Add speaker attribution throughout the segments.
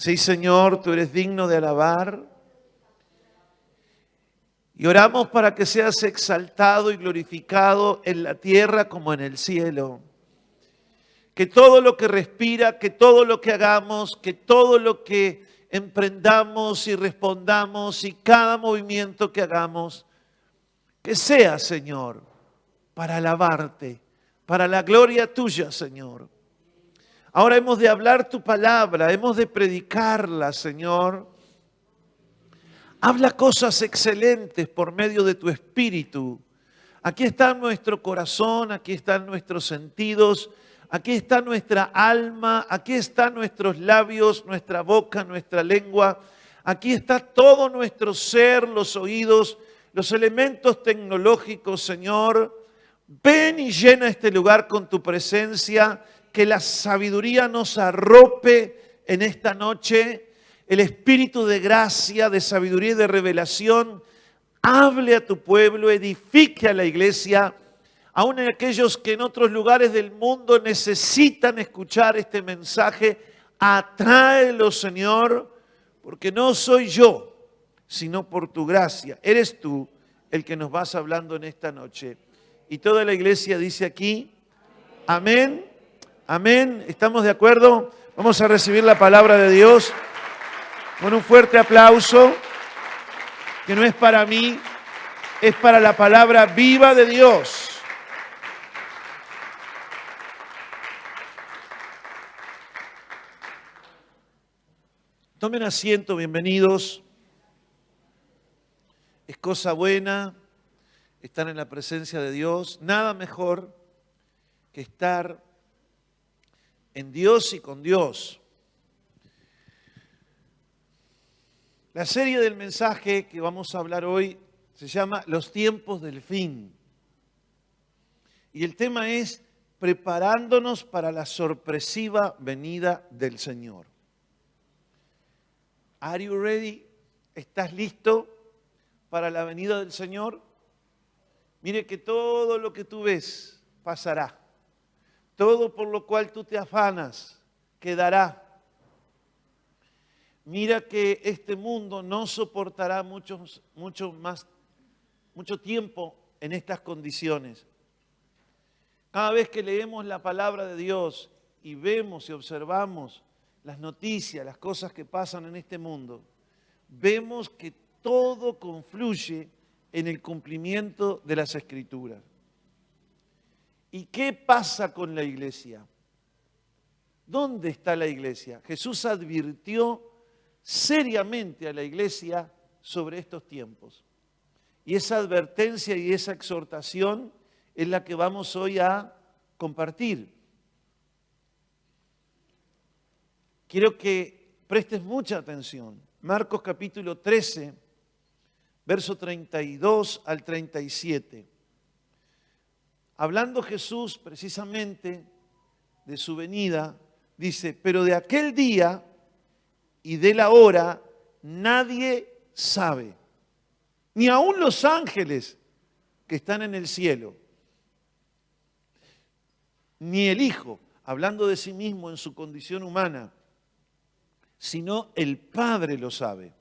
Speaker 1: Sí, Señor, tú eres digno de alabar. Y oramos para que seas exaltado y glorificado en la tierra como en el cielo. Que todo lo que respira, que todo lo que hagamos, que todo lo que emprendamos y respondamos y cada movimiento que hagamos, que sea, Señor, para alabarte, para la gloria tuya, Señor. Ahora hemos de hablar tu palabra, hemos de predicarla, Señor. Habla cosas excelentes por medio de tu Espíritu. Aquí está nuestro corazón, aquí están nuestros sentidos, aquí está nuestra alma, aquí están nuestros labios, nuestra boca, nuestra lengua. Aquí está todo nuestro ser, los oídos, los elementos tecnológicos, Señor. Ven y llena este lugar con tu presencia, que la sabiduría nos arrope en esta noche. El espíritu de gracia, de sabiduría y de revelación hable a tu pueblo, edifique a la iglesia, aun en aquellos que en otros lugares del mundo necesitan escuchar este mensaje. Atráelos, Señor, porque no soy yo, sino por tu gracia. Eres tú el que nos vas hablando en esta noche. Y toda la iglesia dice aquí, amén, amén. ¿Estamos de acuerdo? Vamos a recibir la palabra de Dios con un fuerte aplauso, que no es para mí, es para la palabra viva de Dios. Tomen asiento, bienvenidos. Es cosa buena estar en la presencia de Dios. Nada mejor que estar en Dios y con Dios. La serie del mensaje que vamos a hablar hoy se llama Los tiempos del fin. Y el tema es preparándonos para la sorpresiva venida del Señor. Are you ready? ¿Estás listo para la venida del Señor? Mire que todo lo que tú ves pasará. Todo por lo cual tú te afanas quedará. Mira que este mundo no soportará mucho tiempo en estas condiciones. Cada vez que leemos la palabra de Dios y vemos y observamos las noticias, las cosas que pasan en este mundo, vemos que todo confluye en el cumplimiento de las Escrituras. ¿Y qué pasa con la iglesia? ¿Dónde está la iglesia? Jesús advirtió seriamente a la iglesia sobre estos tiempos. Y esa advertencia y esa exhortación es la que vamos hoy a compartir. Quiero que prestes mucha atención. Marcos capítulo 13, verso 32 al 37. Hablando Jesús precisamente de su venida, dice, pero de aquel día y de la hora nadie sabe, ni aun los ángeles que están en el cielo, ni el Hijo, hablando de sí mismo en su condición humana, sino el Padre lo sabe.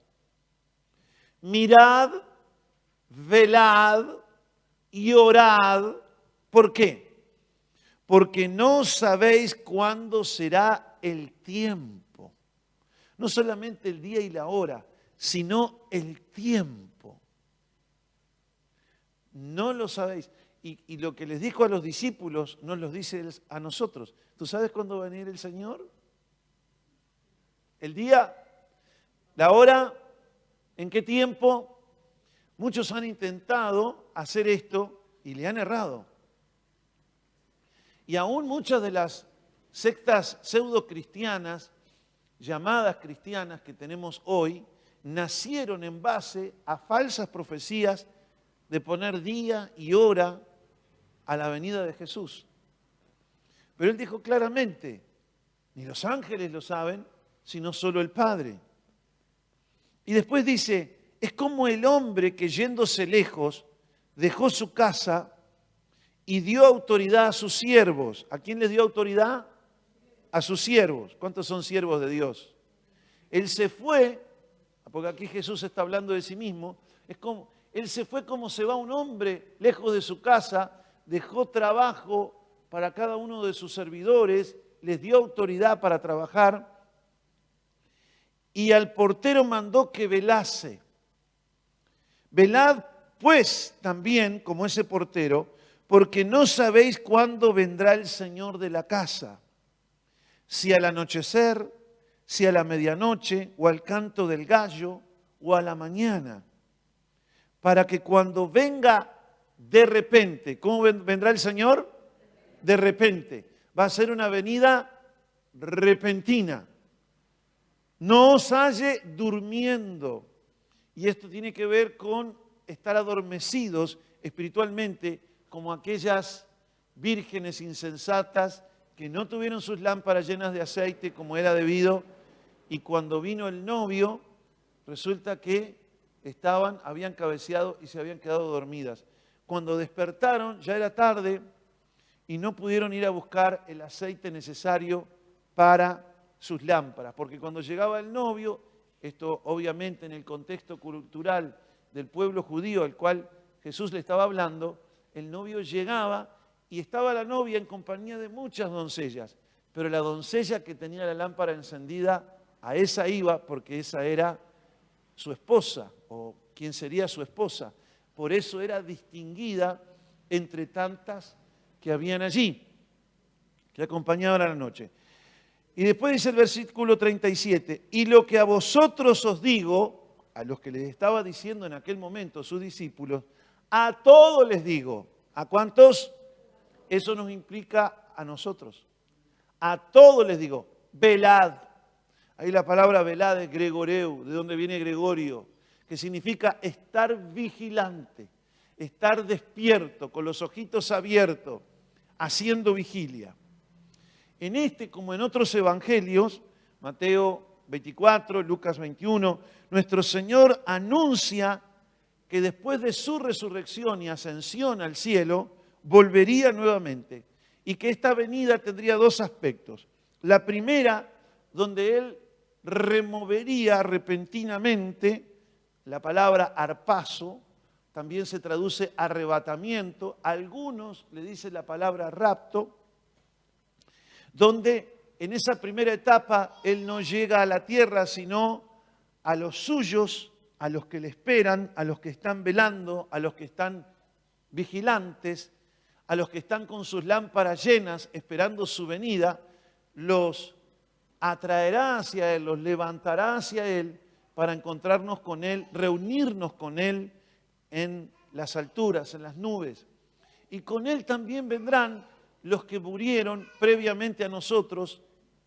Speaker 1: Mirad, velad y orad. ¿Por qué? Porque no sabéis cuándo será el tiempo. No solamente el día y la hora, sino el tiempo. No lo sabéis. Y lo que les dijo a los discípulos, nos lo dice a nosotros. ¿Tú sabes cuándo va a venir el Señor? ¿El día? ¿La hora? ¿En qué tiempo? Muchos han intentado hacer esto y le han errado. Y aún muchas de las sectas pseudo-cristianas, llamadas cristianas que tenemos hoy, nacieron en base a falsas profecías de poner día y hora a la venida de Jesús. Pero Él dijo claramente, ni los ángeles lo saben, sino solo el Padre. Y después dice, es como el hombre que yéndose lejos, dejó su casa y dio autoridad a sus siervos. ¿A quién les dio autoridad? A sus siervos. ¿Cuántos son siervos de Dios? Él se fue, porque aquí Jesús está hablando de sí mismo, Él se fue como se va un hombre lejos de su casa, dejó trabajo para cada uno de sus servidores, les dio autoridad para trabajar y al portero mandó que velase. Velad pues también como ese portero, porque no sabéis cuándo vendrá el Señor de la casa, si al anochecer, si a la medianoche, o al canto del gallo, o a la mañana, para que cuando venga de repente, ¿cómo vendrá el Señor? De repente. Va a ser una venida repentina. No os halle durmiendo. Y esto tiene que ver con estar adormecidos espiritualmente, como aquellas vírgenes insensatas que no tuvieron sus lámparas llenas de aceite como era debido, y cuando vino el novio, resulta que habían cabeceado y se habían quedado dormidas. Cuando despertaron, ya era tarde y no pudieron ir a buscar el aceite necesario para sus lámparas, porque cuando llegaba el novio, esto obviamente en el contexto cultural del pueblo judío al cual Jesús le estaba hablando, el novio llegaba y estaba la novia en compañía de muchas doncellas, pero la doncella que tenía la lámpara encendida, a esa iba porque esa era su esposa o quien sería su esposa. Por eso era distinguida entre tantas que habían allí, que acompañaban a la noche. Y después dice el versículo 37, y lo que a vosotros os digo, a los que les estaba diciendo en aquel momento sus discípulos, a todos les digo. ¿A cuántos? Eso nos implica a nosotros. A todos les digo, velad. Ahí la palabra velad es gregoreu, de donde viene Gregorio, que significa estar vigilante, estar despierto, con los ojitos abiertos, haciendo vigilia. En este, como en otros evangelios, Mateo 24, Lucas 21, nuestro Señor anuncia que después de su resurrección y ascensión al cielo, volvería nuevamente y que esta venida tendría dos aspectos. La primera, donde Él removería repentinamente, la palabra arpazo, también se traduce arrebatamiento, algunos le dicen la palabra rapto, donde en esa primera etapa Él no llega a la tierra, sino a los suyos, a los que le esperan, a los que están velando, a los que están vigilantes, a los que están con sus lámparas llenas esperando su venida, los atraerá hacia Él, los levantará hacia Él para encontrarnos con Él, reunirnos con Él en las alturas, en las nubes. Y con Él también vendrán los que murieron previamente a nosotros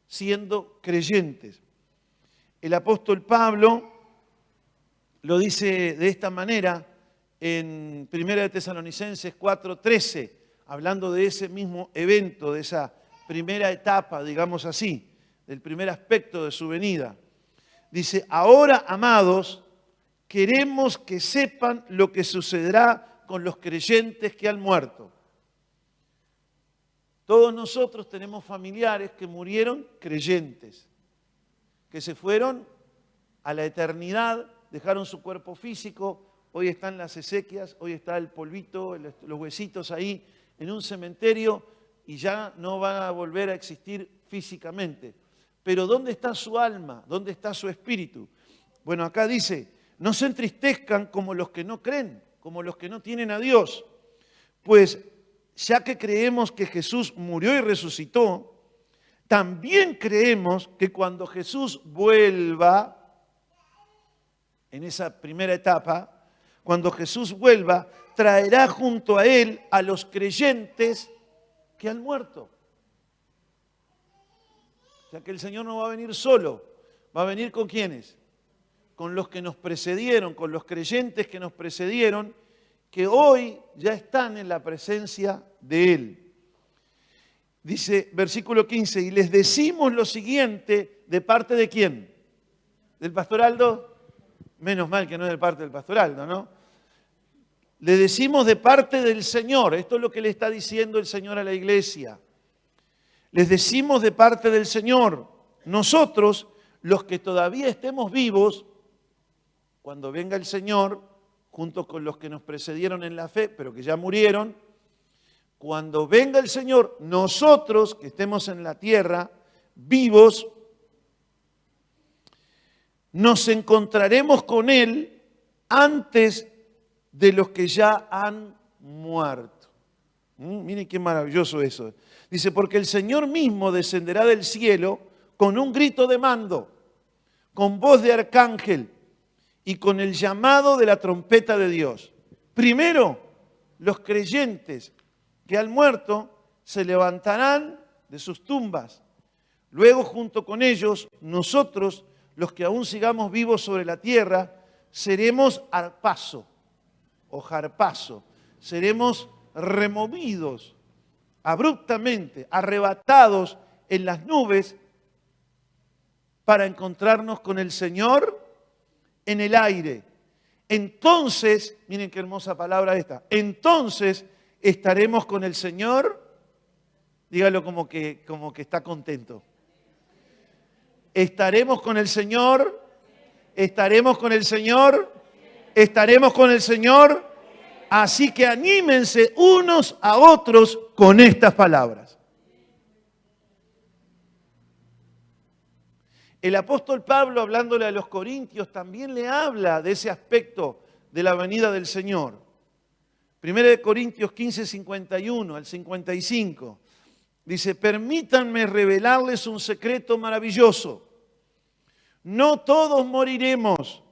Speaker 1: siendo creyentes. El apóstol Pablo lo dice de esta manera en 1 Tesalonicenses 4:13, hablando de ese mismo evento, de esa primera etapa, digamos así, del primer aspecto de su venida. Dice, ahora, amados, queremos que sepan lo que sucederá con los creyentes que han muerto. Todos nosotros tenemos familiares que murieron creyentes, que se fueron a la eternidad, dejaron su cuerpo físico, hoy están las exequias, hoy está el polvito, los huesitos ahí en un cementerio y ya no van a volver a existir físicamente. Pero ¿dónde está su alma? ¿Dónde está su espíritu? Bueno, acá dice, no se entristezcan como los que no creen, como los que no tienen a Dios, pues ya que creemos que Jesús murió y resucitó, también creemos que cuando Jesús vuelva, en esa primera etapa, cuando Jesús vuelva, traerá junto a Él a los creyentes que han muerto. O sea que el Señor no va a venir solo, va a venir ¿con quiénes? Con los que nos precedieron, con los creyentes que nos precedieron, que hoy ya están en la presencia de Él. Dice, versículo 15, y les decimos lo siguiente, ¿de parte de quién? ¿Del pastor Aldo? Menos mal que no es de parte del pastor Aldo, ¿no? Le decimos de parte del Señor, esto es lo que le está diciendo el Señor a la iglesia. Les decimos de parte del Señor, nosotros, los que todavía estemos vivos, cuando venga el Señor, junto con los que nos precedieron en la fe, pero que ya murieron, cuando venga el Señor, nosotros que estemos en la tierra, vivos, nos encontraremos con Él antes de los que ya han muerto. Miren qué maravilloso eso. Dice, porque el Señor mismo descenderá del cielo con un grito de mando, con voz de arcángel y con el llamado de la trompeta de Dios. Primero, los creyentes que han muerto se levantarán de sus tumbas. Luego, junto con ellos, nosotros, los que aún sigamos vivos sobre la tierra, seremos arpazo o jarpazo. Seremos removidos abruptamente, arrebatados en las nubes para encontrarnos con el Señor en el aire. Entonces, miren qué hermosa palabra esta, entonces estaremos con el Señor, dígalo como que está contento. Estaremos con el Señor, estaremos con el Señor, estaremos con el Señor. Así que anímense unos a otros con estas palabras. El apóstol Pablo, hablándole a los corintios, también le habla de ese aspecto de la venida del Señor. 1 Corintios 15, 51 al 55. Dice, permítanme revelarles un secreto maravilloso. No todos moriremos,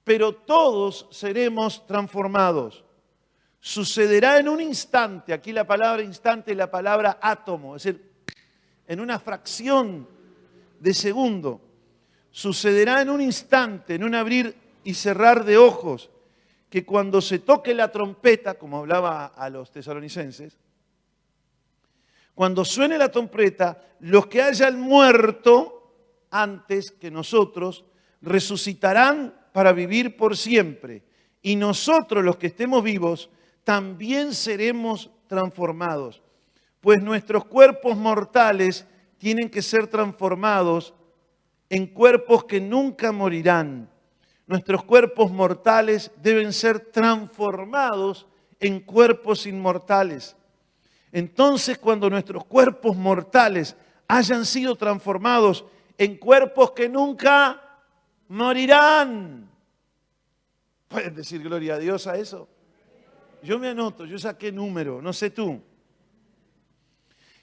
Speaker 1: pero todos seremos transformados. Sucederá en un instante, aquí la palabra instante es la palabra átomo, es decir, en una fracción de segundo. Sucederá en un instante, en un abrir y cerrar de ojos, que cuando se toque la trompeta, como hablaba a los tesalonicenses, cuando suene la trompeta, los que hayan muerto antes que nosotros resucitarán para vivir por siempre. Y nosotros, los que estemos vivos, también seremos transformados. Pues nuestros cuerpos mortales tienen que ser transformados en cuerpos que nunca morirán. Nuestros cuerpos mortales deben ser transformados en cuerpos inmortales. Entonces, cuando nuestros cuerpos mortales hayan sido transformados en cuerpos que nunca morirán. ¿Pueden decir gloria a Dios a eso? Yo me anoto, yo saqué número, no sé tú.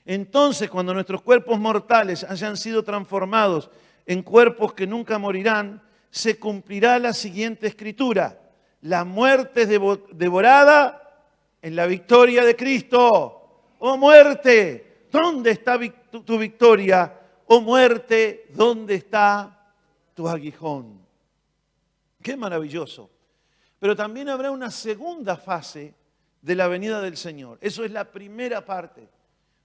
Speaker 1: Entonces, cuando nuestros cuerpos mortales hayan sido transformados en cuerpos que nunca morirán, se cumplirá la siguiente escritura. La muerte es devorada en la victoria de Cristo. ¡Oh muerte! ¿Dónde está tu victoria? ¡Oh muerte! ¿Dónde está tu aguijón? ¡Qué maravilloso! Pero también habrá una segunda fase de la venida del Señor. Eso es la primera parte,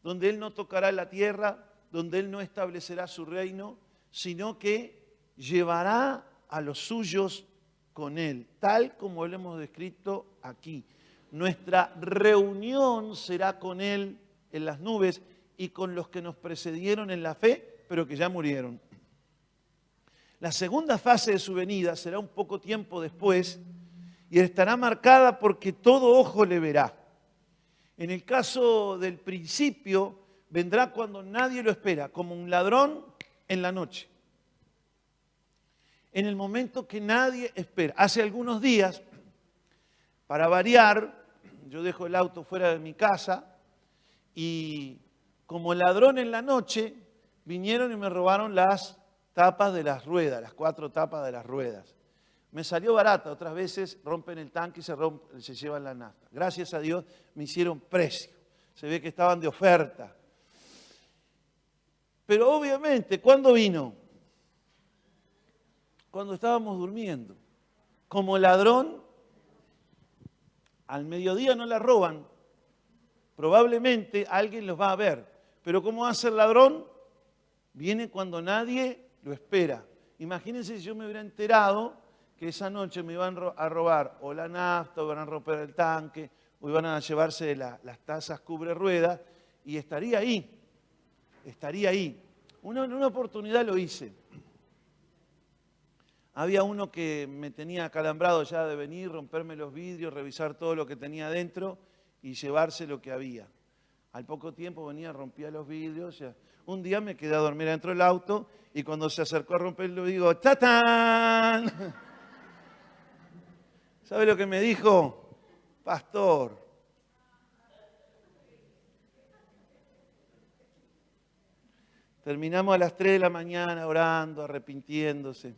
Speaker 1: donde Él no tocará la tierra, donde Él no establecerá su reino, sino que llevará a los suyos con Él, tal como lo hemos descrito aquí. Nuestra reunión será con Él en las nubes y con los que nos precedieron en la fe, pero que ya murieron. La segunda fase de su venida será un poco tiempo después y estará marcada porque todo ojo le verá. En el caso del principio, vendrá cuando nadie lo espera, como un ladrón en la noche. En el momento que nadie espera. Hace algunos días, para variar, yo dejo el auto fuera de mi casa y como ladrón en la noche, vinieron y me robaron las tapas de las ruedas, las 4 tapas de las ruedas. Me salió barata, otras veces rompen el tanque y se llevan la nafta. Gracias a Dios me hicieron precio. Se ve que estaban de oferta. Pero obviamente, ¿cuándo vino? Cuando estábamos durmiendo. Como ladrón, al mediodía no la roban. Probablemente alguien los va a ver. Pero ¿cómo hace el ladrón? Viene cuando nadie lo espera. Imagínense si yo me hubiera enterado que esa noche me iban a robar o la nafta, o iban a romper el tanque, o iban a llevarse las tazas cubre ruedas, y estaría ahí. Estaría ahí. En una oportunidad lo hice. Había uno que me tenía acalambrado ya de venir, romperme los vidrios, revisar todo lo que tenía adentro y llevarse lo que había. Al poco tiempo venía, rompía los vidrios. Un día me quedé a dormir dentro del auto y cuando se acercó a romperlo digo, ¡tatán! ¿Sabe lo que me dijo? Pastor. Terminamos a las 3 de la mañana orando, arrepintiéndose.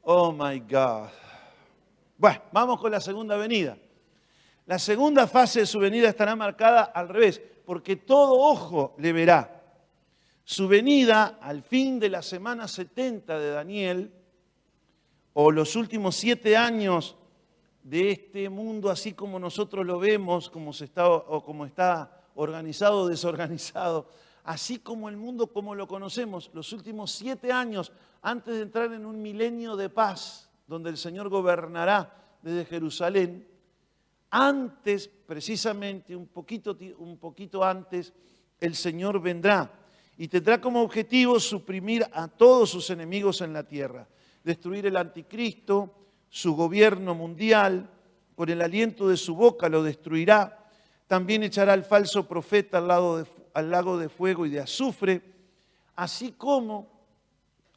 Speaker 1: Oh my God. Bueno, vamos con la segunda venida. La segunda fase de su venida estará marcada al revés, porque todo ojo le verá. Su venida al fin de la semana 70 de Daniel, o los últimos 7 años de este mundo, así como nosotros lo vemos, como está organizado o desorganizado, así como el mundo como lo conocemos, los últimos 7 años antes de entrar en un milenio de paz, donde el Señor gobernará desde Jerusalén, antes, precisamente un poquito antes, el Señor vendrá y tendrá como objetivo suprimir a todos sus enemigos en la tierra, destruir el anticristo, su gobierno mundial, con el aliento de su boca lo destruirá. También echará al falso profeta al lago de fuego y de azufre, así como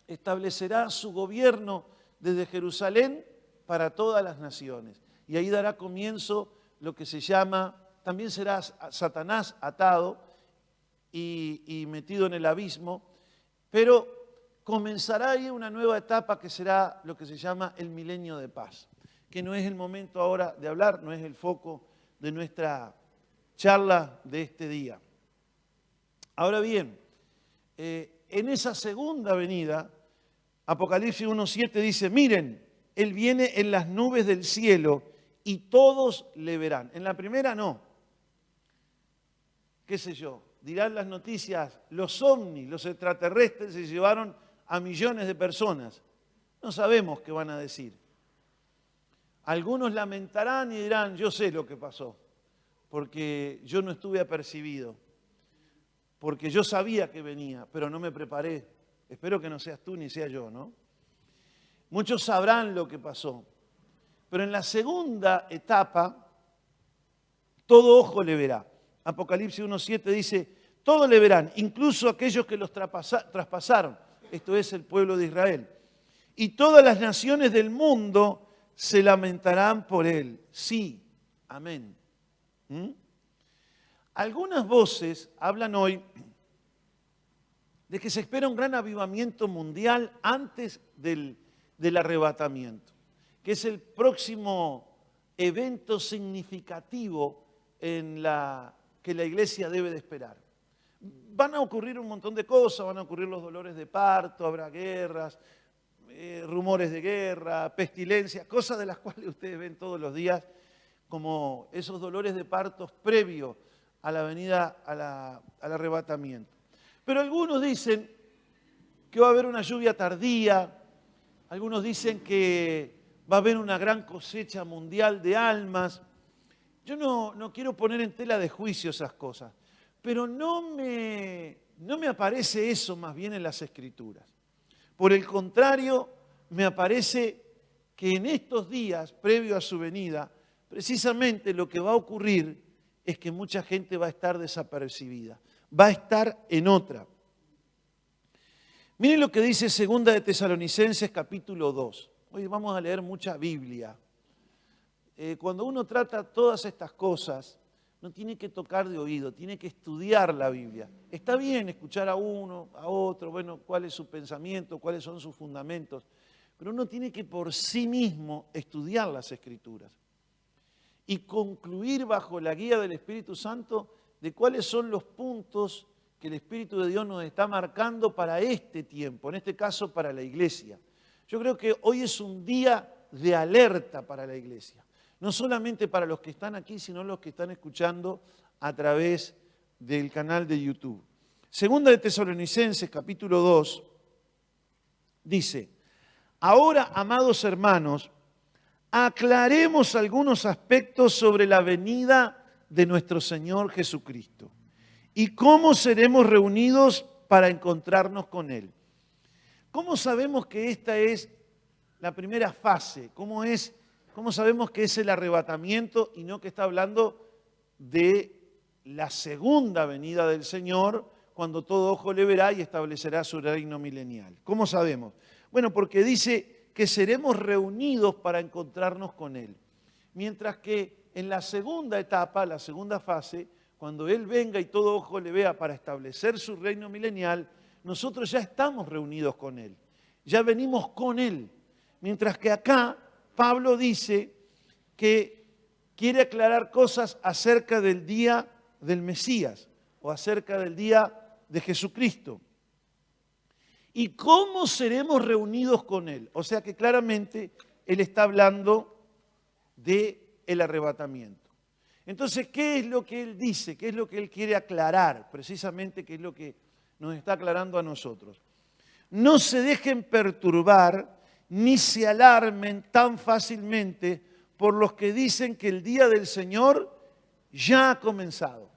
Speaker 1: establecerá su gobierno desde Jerusalén para todas las naciones. Y ahí dará comienzo lo que se llama, también será Satanás atado y metido en el abismo, pero comenzará ahí una nueva etapa que será lo que se llama el milenio de paz, que no es el momento ahora de hablar, no es el foco de nuestra charla de este día. Ahora bien, en esa segunda venida, Apocalipsis 1:7 dice, miren, Él viene en las nubes del cielo y todos le verán. En la primera no. ¿Qué sé yo? Dirán las noticias, los ovnis, los extraterrestres se llevaron a millones de personas. No sabemos qué van a decir. Algunos lamentarán y dirán, yo sé lo que pasó, porque yo no estuve apercibido, porque yo sabía que venía, pero no me preparé. Espero que no seas tú ni sea yo, ¿no? Muchos sabrán lo que pasó, pero en la segunda etapa, todo ojo le verá. Apocalipsis 1:7 dice, todos le verán, incluso aquellos que los traspasaron, esto es el pueblo de Israel. Y todas las naciones del mundo se lamentarán por él. Sí, amén. Algunas voces hablan hoy de que se espera un gran avivamiento mundial antes del arrebatamiento, que es el próximo evento significativo que la iglesia debe de esperar. Van a ocurrir un montón de cosas, van a ocurrir los dolores de parto, habrá guerras, rumores de guerra, pestilencias, cosas de las cuales ustedes ven todos los días, como esos dolores de partos previos a la venida, al arrebatamiento. Pero algunos dicen que va a haber una lluvia tardía, algunos dicen que va a haber una gran cosecha mundial de almas. Yo no quiero poner en tela de juicio esas cosas, pero no me aparece eso más bien en las Escrituras. Por el contrario, me aparece que en estos días, previo a su venida, precisamente lo que va a ocurrir es que mucha gente va a estar desapercibida, va a estar en otra. Miren lo que dice 2 de Tesalonicenses capítulo 2. Hoy vamos a leer mucha Biblia. Cuando uno trata todas estas cosas, no tiene que tocar de oído, tiene que estudiar la Biblia. Está bien escuchar a uno, a otro, bueno, cuál es su pensamiento, cuáles son sus fundamentos, pero uno tiene que por sí mismo estudiar las Escrituras y concluir bajo la guía del Espíritu Santo de cuáles son los puntos que el Espíritu de Dios nos está marcando para este tiempo, en este caso para la iglesia. Yo creo que hoy es un día de alerta para la iglesia. No solamente para los que están aquí, sino los que están escuchando a través del canal de YouTube. 2 de Tesalonicenses, capítulo 2, dice, ahora, amados hermanos, aclaremos algunos aspectos sobre la venida de nuestro Señor Jesucristo y cómo seremos reunidos para encontrarnos con Él. ¿Cómo sabemos que esta es la primera fase? ¿Cómo sabemos que es el arrebatamiento y no que está hablando de la segunda venida del Señor, cuando todo ojo le verá y establecerá su reino milenial? ¿Cómo sabemos? Bueno, porque dice que seremos reunidos para encontrarnos con Él. Mientras que en la segunda etapa, la segunda fase, cuando Él venga y todo ojo le vea para establecer su reino milenial, nosotros ya estamos reunidos con Él, ya venimos con Él. Mientras que acá Pablo dice que quiere aclarar cosas acerca del día del Mesías o acerca del día de Jesucristo. ¿Y cómo seremos reunidos con Él? O sea que claramente Él está hablando del arrebatamiento. Entonces, ¿qué es lo que Él dice? ¿Qué es lo que Él quiere aclarar? Precisamente, ¿qué es lo que nos está aclarando a nosotros? No se dejen perturbar ni se alarmen tan fácilmente por los que dicen que el día del Señor ya ha comenzado.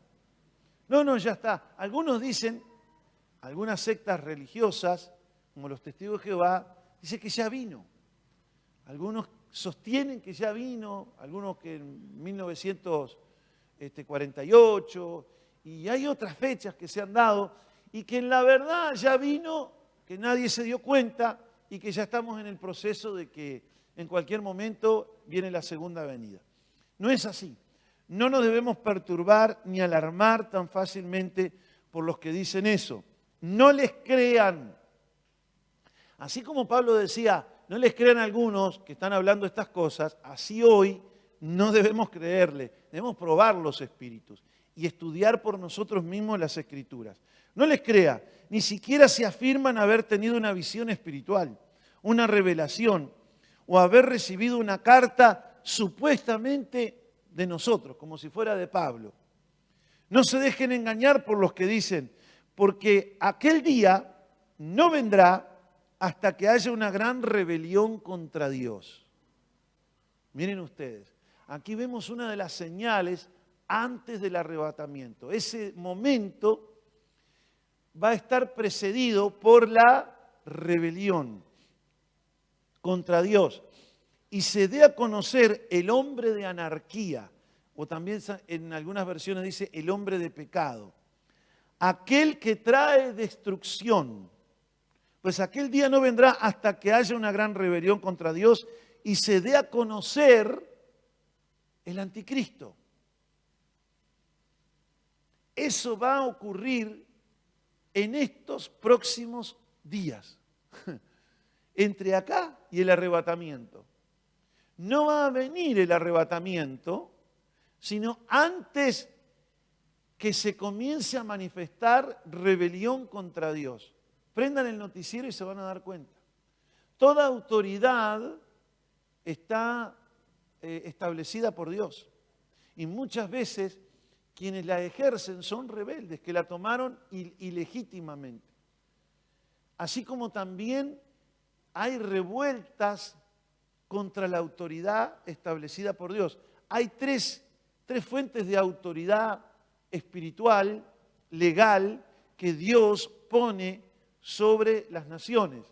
Speaker 1: No, ya está. Algunos dicen, algunas sectas religiosas, como los Testigos de Jehová, dicen que ya vino. Algunos sostienen que ya vino, algunos que en 1948, y hay otras fechas que se han dado, y que en la verdad ya vino, que nadie se dio cuenta, y que ya estamos en el proceso de que en cualquier momento viene la segunda venida. No es así. No nos debemos perturbar ni alarmar tan fácilmente por los que dicen eso. No les crean. Así como Pablo decía, no les crean a algunos que están hablando estas cosas, así hoy no debemos creerle. Debemos probar los espíritus y estudiar por nosotros mismos las Escrituras. No les crea, ni siquiera se afirman haber tenido una visión espiritual, una revelación, o haber recibido una carta supuestamente de nosotros, como si fuera de Pablo. No se dejen engañar por los que dicen, porque aquel día no vendrá hasta que haya una gran rebelión contra Dios. Miren ustedes, aquí vemos una de las señales antes del arrebatamiento. Ese momento va a estar precedido por la rebelión contra Dios. Y se dé a conocer el hombre de anarquía, o también en algunas versiones dice el hombre de pecado, aquel que trae destrucción. Pues aquel día no vendrá hasta que haya una gran rebelión contra Dios y se dé a conocer el anticristo. Eso va a ocurrir en estos próximos días, entre acá y el arrebatamiento. No va a venir el arrebatamiento, sino antes que se comience a manifestar rebelión contra Dios. Prendan el noticiero y se van a dar cuenta. Toda autoridad está establecida por Dios. Y muchas veces quienes la ejercen son rebeldes, que la tomaron ilegítimamente. Así como también hay revueltas contra la autoridad establecida por Dios. Hay tres fuentes de autoridad espiritual, legal, que Dios pone sobre las naciones.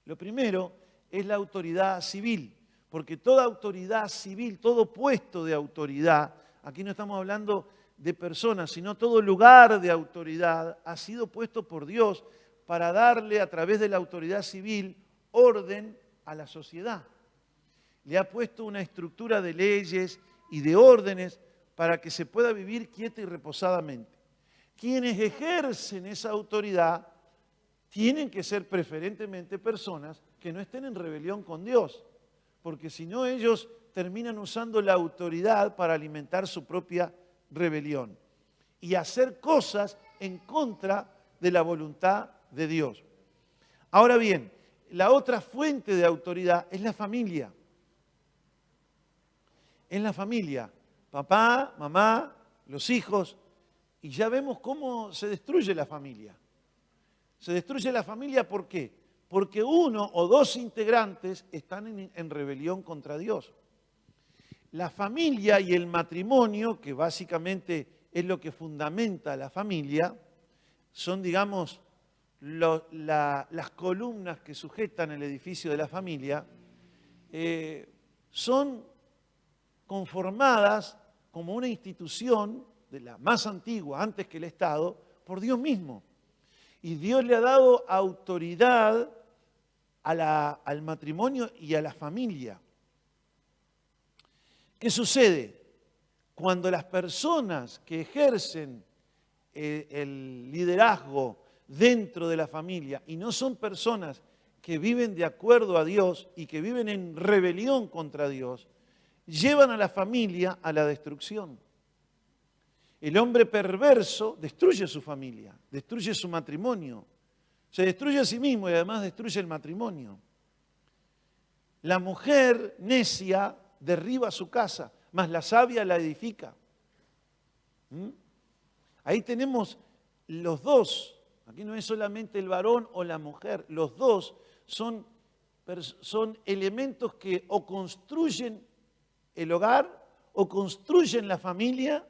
Speaker 1: Lo primero es la autoridad civil, porque toda autoridad civil, todo puesto de autoridad, aquí no estamos hablando de personas, sino todo lugar de autoridad ha sido puesto por Dios para darle a través de la autoridad civil orden a la sociedad. Le ha puesto una estructura de leyes y de órdenes para que se pueda vivir quieta y reposadamente. Quienes ejercen esa autoridad tienen que ser preferentemente personas que no estén en rebelión con Dios, porque si no ellos terminan usando la autoridad para alimentar su propia rebelión y hacer cosas en contra de la voluntad de Dios. Ahora bien, la otra fuente de autoridad es la familia. Es la familia, papá, mamá, los hijos, y ya vemos cómo se destruye la familia. Se destruye la familia, ¿por qué? Porque uno o dos integrantes están en rebelión contra Dios. La familia y el matrimonio, que básicamente es lo que fundamenta la familia, son, digamos, las columnas que sujetan el edificio de la familia son conformadas como una institución de la más antigua, antes que el Estado, por Dios mismo. Y Dios le ha dado autoridad al matrimonio y a la familia. ¿Qué sucede? Cuando las personas que ejercen el liderazgo dentro de la familia y no son personas que viven de acuerdo a Dios y que viven en rebelión contra Dios, llevan a la familia a la destrucción. El hombre perverso destruye su familia, destruye su matrimonio, se destruye a sí mismo y además destruye el matrimonio. La mujer necia derriba su casa, mas la sabia la edifica. Ahí tenemos los dos. Aquí no es solamente el varón o la mujer, los dos son elementos que o construyen el hogar, o construyen la familia,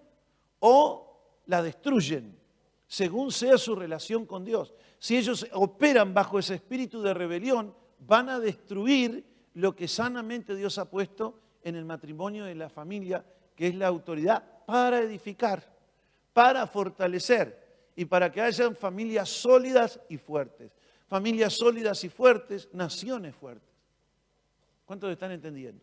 Speaker 1: o la destruyen, según sea su relación con Dios. Si ellos operan bajo ese espíritu de rebelión, van a destruir lo que sanamente Dios ha puesto en el matrimonio y la familia, que es la autoridad para edificar, para fortalecer y para que hayan familias sólidas y fuertes. Familias sólidas y fuertes, naciones fuertes. ¿Cuántos están entendiendo?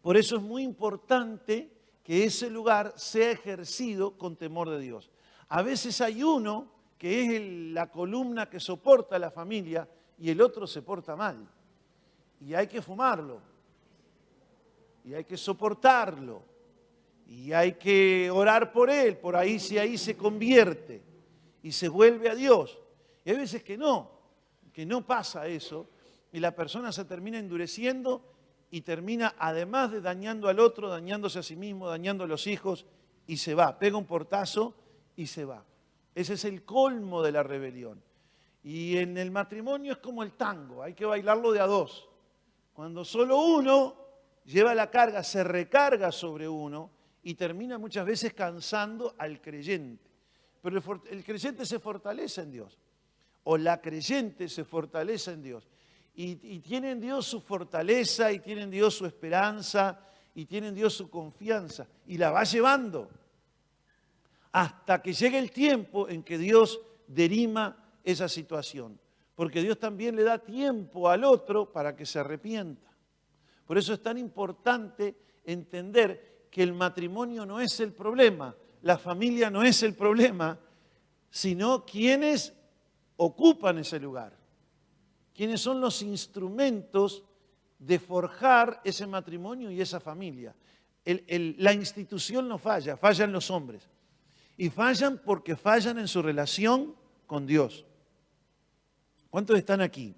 Speaker 1: Por eso es muy importante que ese lugar sea ejercido con temor de Dios. A veces hay uno que es la columna que soporta a la familia y el otro se porta mal. Y hay que fumarlo. Y hay que soportarlo. Y hay que orar por él, por ahí si ahí se convierte y se vuelve a Dios. Y hay veces que no pasa eso y la persona se termina endureciendo y termina, además de dañando al otro, dañándose a sí mismo, dañando a los hijos y se va, pega un portazo y se va. Ese es el colmo de la rebelión. Y en el matrimonio es como el tango, hay que bailarlo de a dos. Cuando solo uno lleva la carga, se recarga sobre uno y termina muchas veces cansando al creyente. Pero el creyente se fortalece en Dios, o la creyente se fortalece en Dios. Y tiene en Dios su fortaleza, y tiene en Dios su esperanza, y tiene en Dios su confianza. Y la va llevando hasta que llegue el tiempo en que Dios derima esa situación. Porque Dios también le da tiempo al otro para que se arrepienta. Por eso es tan importante entender que el matrimonio no es el problema, la familia no es el problema, sino quienes ocupan ese lugar, quienes son los instrumentos de forjar ese matrimonio y esa familia. La institución no falla, fallan los hombres. Y fallan porque fallan en su relación con Dios. ¿Cuántos están aquí?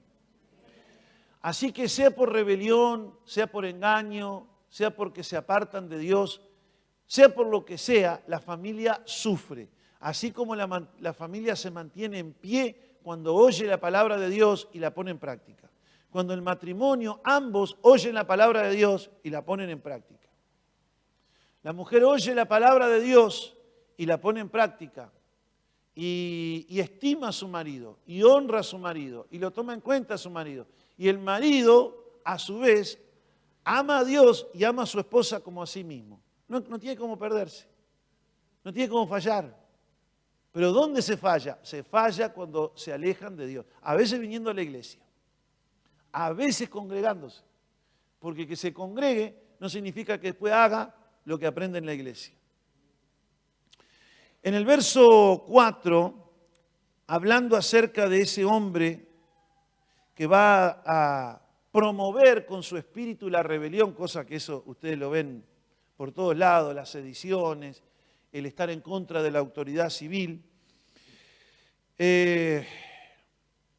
Speaker 1: Así que sea por rebelión, sea por engaño, sea porque se apartan de Dios, sea por lo que sea, la familia sufre. Así como la familia se mantiene en pie cuando oye la palabra de Dios y la pone en práctica. Cuando el matrimonio, ambos oyen la palabra de Dios y la ponen en práctica. La mujer oye la palabra de Dios y la pone en práctica. Y estima a su marido, y honra a su marido, y lo toma en cuenta a su marido. Y el marido, a su vez, ama a Dios y ama a su esposa como a sí mismo. No tiene cómo perderse, no tiene cómo fallar. Pero ¿dónde se falla? Se falla cuando se alejan de Dios. A veces viniendo a la iglesia, a veces congregándose. Porque que se congregue no significa que después haga lo que aprende en la iglesia. En el verso 4, hablando acerca de ese hombre que va a promover con su espíritu la rebelión, cosa que eso ustedes lo ven por todos lados, las sediciones, el estar en contra de la autoridad civil,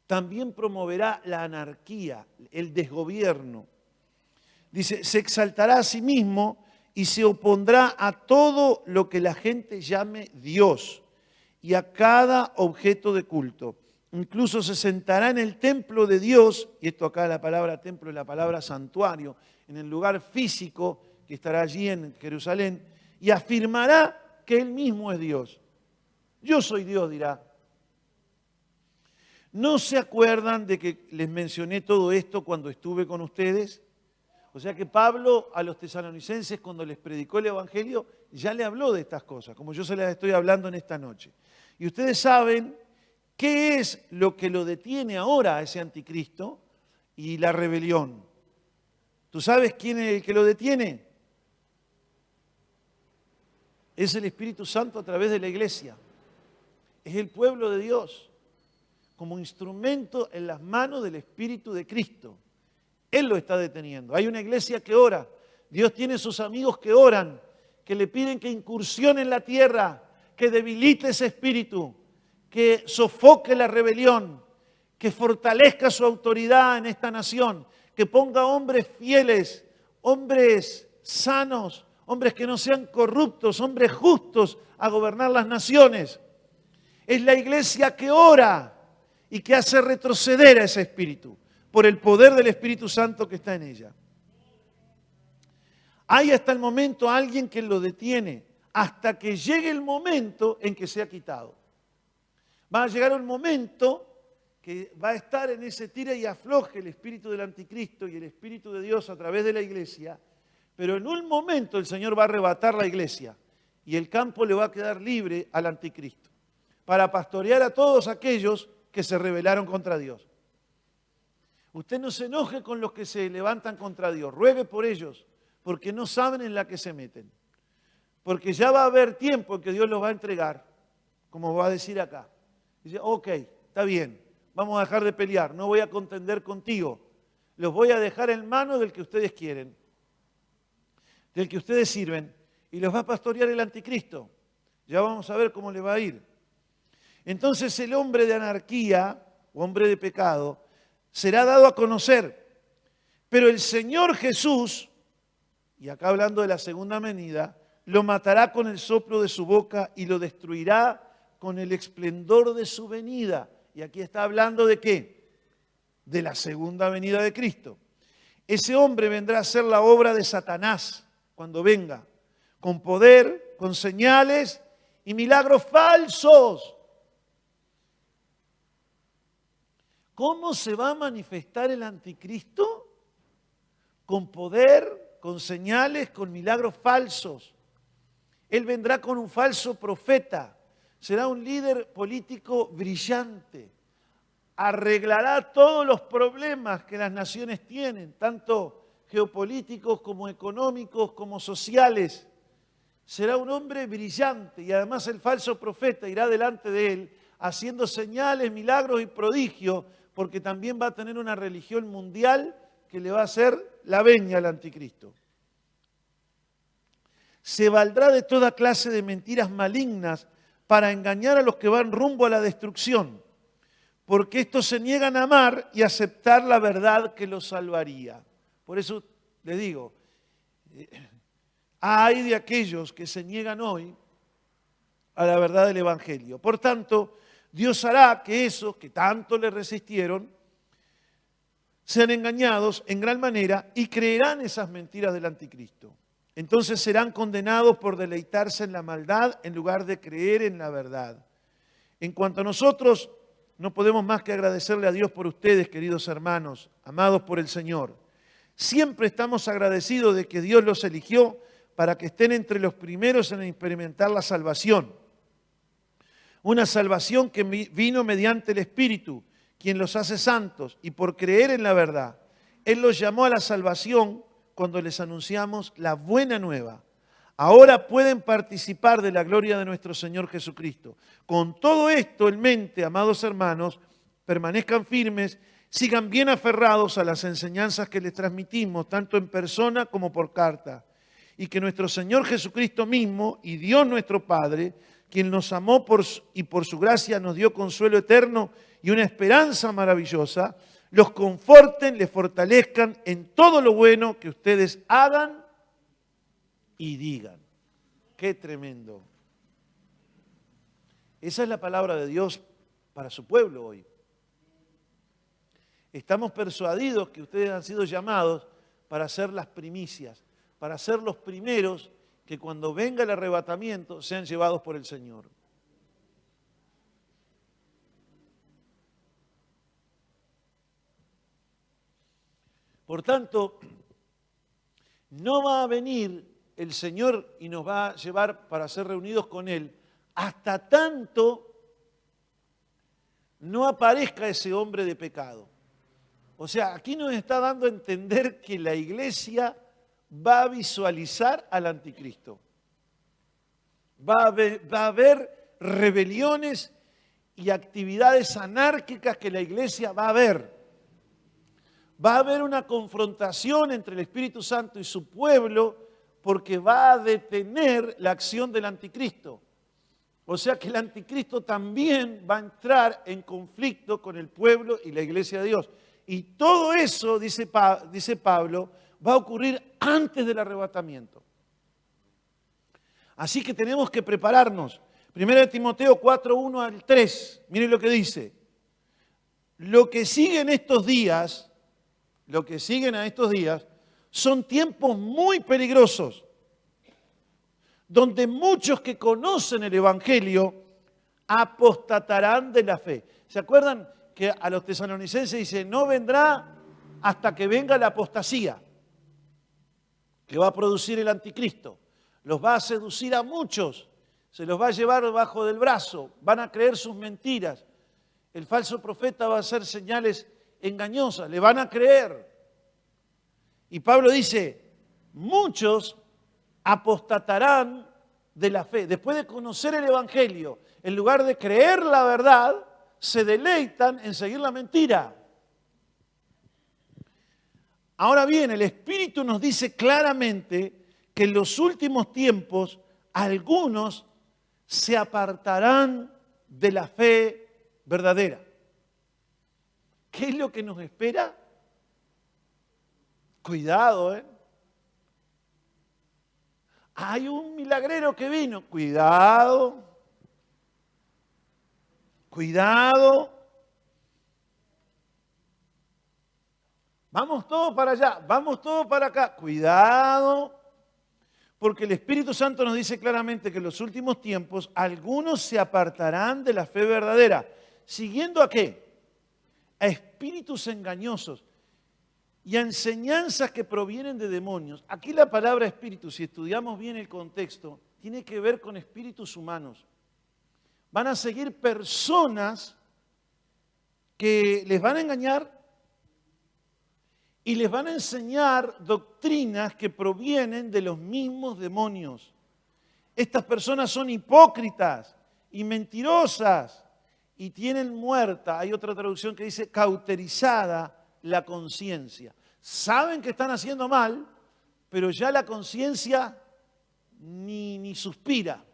Speaker 1: también promoverá la anarquía, el desgobierno. Dice, se exaltará a sí mismo y se opondrá a todo lo que la gente llame Dios y a cada objeto de culto. Incluso se sentará en el templo de Dios, y esto acá la palabra templo es la palabra santuario, en el lugar físico que estará allí en Jerusalén, y afirmará que Él mismo es Dios. Yo soy Dios, dirá. ¿No se acuerdan de que les mencioné todo esto cuando estuve con ustedes? O sea que Pablo a los tesalonicenses, cuando les predicó el Evangelio, ya le habló de estas cosas, como yo se las estoy hablando en esta noche. Y ustedes saben qué es lo que lo detiene ahora a ese anticristo y la rebelión. ¿Tú sabes quién es el que lo detiene? Es el Espíritu Santo a través de la iglesia. Es el pueblo de Dios, como instrumento en las manos del Espíritu de Cristo. Él lo está deteniendo. Hay una iglesia que ora. Dios tiene sus amigos que oran, que le piden que incursione en la tierra, que debilite ese espíritu, que sofoque la rebelión, que fortalezca su autoridad en esta nación, que ponga hombres fieles, hombres sanos, hombres que no sean corruptos, hombres justos a gobernar las naciones. Es la iglesia que ora y que hace retroceder a ese espíritu por el poder del Espíritu Santo que está en ella. Hay hasta el momento alguien que lo detiene hasta que llegue el momento en que sea quitado. Va a llegar un momento que va a estar en ese tira y afloje el espíritu del anticristo y el Espíritu de Dios a través de la iglesia, pero en un momento el Señor va a arrebatar la iglesia y el campo le va a quedar libre al anticristo para pastorear a todos aquellos que se rebelaron contra Dios. Usted no se enoje con los que se levantan contra Dios, ruegue por ellos, porque no saben en la que se meten. Porque ya va a haber tiempo en que Dios los va a entregar, como va a decir acá. Dice, ok, está bien, vamos a dejar de pelear, no voy a contender contigo. Los voy a dejar en manos del que ustedes quieren, del que ustedes sirven, y los va a pastorear el anticristo. Ya vamos a ver cómo le va a ir. Entonces el hombre de anarquía, o hombre de pecado, será dado a conocer. Pero el Señor Jesús, y acá hablando de la segunda venida, lo matará con el soplo de su boca y lo destruirá con el esplendor de su venida. Y aquí está hablando de ¿qué? De la segunda venida de Cristo. Ese hombre vendrá a hacer la obra de Satanás cuando venga, con poder, con señales y milagros falsos. ¿Cómo se va a manifestar el anticristo? Con poder, con señales, con milagros falsos. Él vendrá con un falso profeta. Será un líder político brillante. Arreglará todos los problemas que las naciones tienen, tanto geopolíticos como económicos como sociales. Será un hombre brillante y además el falso profeta irá delante de él haciendo señales, milagros y prodigios, porque también va a tener una religión mundial que le va a hacer la veña al anticristo. Se valdrá de toda clase de mentiras malignas para engañar a los que van rumbo a la destrucción, porque estos se niegan a amar y aceptar la verdad que los salvaría. Por eso les digo, hay de aquellos que se niegan hoy a la verdad del Evangelio. Por tanto, Dios hará que esos que tanto le resistieron sean engañados en gran manera y creerán esas mentiras del anticristo. Entonces serán condenados por deleitarse en la maldad en lugar de creer en la verdad. En cuanto a nosotros, no podemos más que agradecerle a Dios por ustedes, queridos hermanos, amados por el Señor. Siempre estamos agradecidos de que Dios los eligió para que estén entre los primeros en experimentar la salvación. Una salvación que vino mediante el Espíritu, quien los hace santos, y por creer en la verdad. Él los llamó a la salvación cuando les anunciamos la buena nueva. Ahora pueden participar de la gloria de nuestro Señor Jesucristo. Con todo esto en mente, amados hermanos, permanezcan firmes, sigan bien aferrados a las enseñanzas que les transmitimos, tanto en persona como por carta. Y que nuestro Señor Jesucristo mismo y Dios nuestro Padre, quien nos amó y por su gracia nos dio consuelo eterno y una esperanza maravillosa, los conforten, les fortalezcan en todo lo bueno que ustedes hagan y digan. ¡Qué tremendo! Esa es la palabra de Dios para su pueblo hoy. Estamos persuadidos que ustedes han sido llamados para ser las primicias, para ser los primeros que cuando venga el arrebatamiento sean llevados por el Señor. Por tanto, no va a venir el Señor y nos va a llevar para ser reunidos con Él hasta tanto no aparezca ese hombre de pecado. O sea, aquí nos está dando a entender que la iglesia va a visualizar al anticristo. Va a haber rebeliones y actividades anárquicas que la iglesia va a ver. Va a haber una confrontación entre el Espíritu Santo y su pueblo porque va a detener la acción del anticristo. O sea que el anticristo también va a entrar en conflicto con el pueblo y la iglesia de Dios. Y todo eso, dice Pablo, va a ocurrir antes del arrebatamiento. Así que tenemos que prepararnos. 1 Timoteo 4, 1 al 3, miren lo que dice. Lo que siguen a estos días son tiempos muy peligrosos, donde muchos que conocen el Evangelio apostatarán de la fe. ¿Se acuerdan que a los tesalonicenses dice, no vendrá hasta que venga la apostasía, que va a producir el anticristo? Los va a seducir a muchos, se los va a llevar debajo del brazo, van a creer sus mentiras. El falso profeta va a hacer señales engañosas, le van a creer. Y Pablo dice, muchos apostatarán de la fe. Después de conocer el Evangelio, en lugar de creer la verdad, se deleitan en seguir la mentira. Ahora bien, el Espíritu nos dice claramente que en los últimos tiempos algunos se apartarán de la fe verdadera. ¿Qué es lo que nos espera? Cuidado, ¿eh? Hay un milagrero que vino. Cuidado. Cuidado. Vamos todos para allá, vamos todos para acá. Cuidado. Porque el Espíritu Santo nos dice claramente que en los últimos tiempos algunos se apartarán de la fe verdadera. ¿Siguiendo a qué? A espíritus engañosos y a enseñanzas que provienen de demonios. Aquí la palabra espíritu, si estudiamos bien el contexto, tiene que ver con espíritus humanos. Van a seguir personas que les van a engañar y les van a enseñar doctrinas que provienen de los mismos demonios. Estas personas son hipócritas y mentirosas y tienen muerta, hay otra traducción que dice cauterizada, la conciencia. Saben que están haciendo mal, pero ya la conciencia ni suspira.